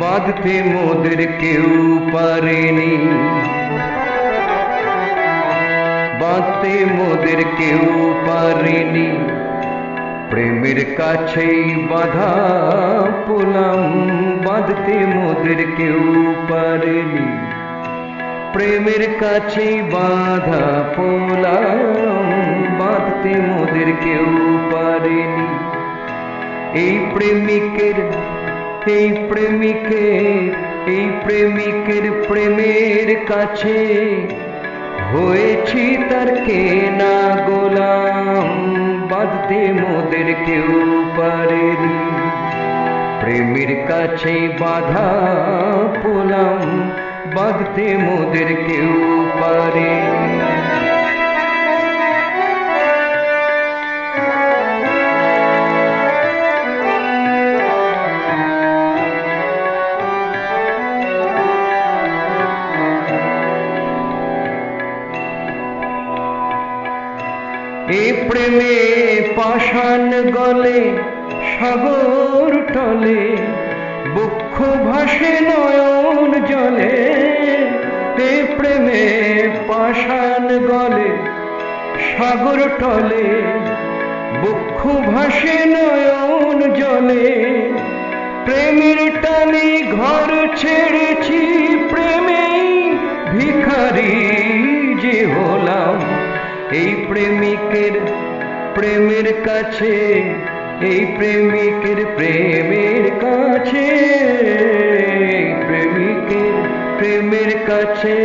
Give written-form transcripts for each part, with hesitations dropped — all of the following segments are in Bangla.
বাঁধতে মোদের কেউ পারেনি, বাঁধতে মোদের কেউ পারেনি। প্রেমের কাছেই বাঁধা পোলাম, বাঁধতে মোদের কেউ পারেনি। প্রেমের কাছেই বাঁধা পোলাম, বাঁধতে মোদের কেউ পারেনি। এই প্রেমিকের এই প্রেমিকের এই প্রেমিকের প্রেমের কাছে হয়েছি তার কেনা গোলাম, বাঁধতে মোদের কেউ পারেনি। প্রেমের কাছে বাঁধা পোলাম, বাঁধতে মোদের কেউ পারেনি। এ প্রেমে পাষাণ গলে সাগর টলে, বক্ষ ভাসে নয়ন জলে। এ প্রেমে পাষাণ গলে সাগর টলে, বক্ষ ভাসে নয়ন জলে। প্রেমের টানে ঘর ছেড়েছি, প্রেমেই ভিখারি যে হলাম। এই প্রেমিকের প্রেমের কাছে, এই প্রেমিকের প্রেমের কাছে, প্রেমিকের প্রেমের কাছে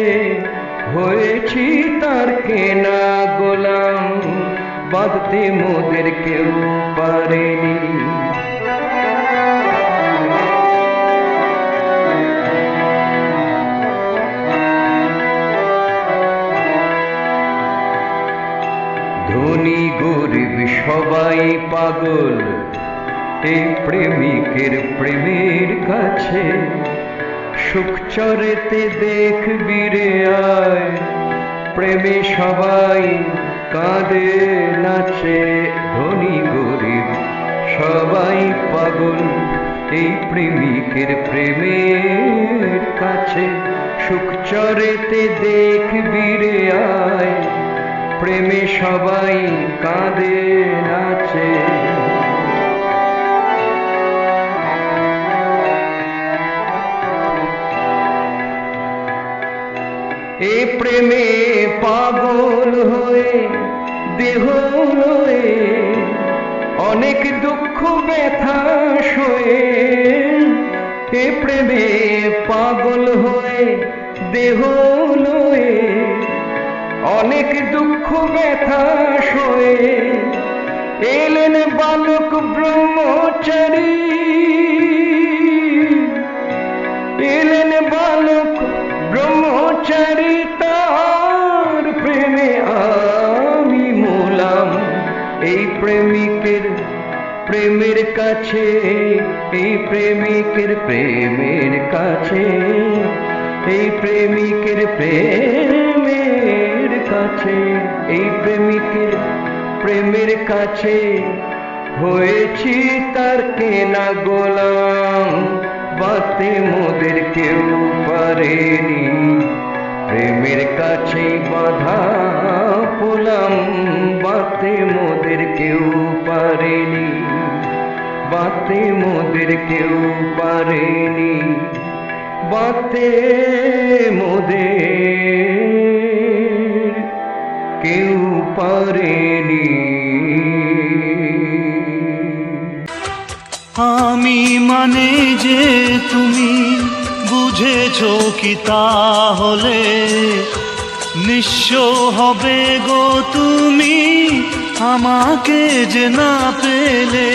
হয়েছি তার কেনা গোলাম, বাঁধতে মোদের কেউ পারেনি। ধনী গরিব সবাই পাগল এই প্রেমিকের প্রেমের কাছে। সুখ চরেতে দেখবি রে আয়, প্রেমে সবাই কাঁদে নাচে। ধনী গরিব সবাই পাগল এই প্রেমিকের প্রেমের কাছে। সুখ চরেতে দেখবি রে আয়, প্রেমে সবাই কাঁদে নাচে। এ প্রেমে পাগল হয়ে দেহ লয়ে, অনেক দুঃখ ব্যথা সয়ে। এ প্রেমে পাগল হয়ে দেহ লয়ে, অনেক দুঃখ ব্যথা সয়ে। এলেন বালক ব্রহ্মচারী, এলেন বালক ব্রহ্মচারী, তার প্রেমে আমি মোলাম। এই প্রেমিকের প্রেমের কাছে, এই প্রেমিকের প্রেমের কাছে, এই প্রেমিকের প্রেমের কাছে, এই প্রেমিকের প্রেমের কাছে হয়েছি তার কেনা গোলাম, বাঁধতে মোদের কেউ পারেনি। প্রেমের কাছে বাঁধা পোলাম, বাঁধতে মোদের কেউ পারেনি, বাঁধতে মোদের কেউ পারেনি, বাঁধতে মোদের কেউ পারেনি। আমি মানে যে তুমি বুঝেছো কি তাহলে নিঃস্ব হবে গো তুমি আমাকে যে না পেলে।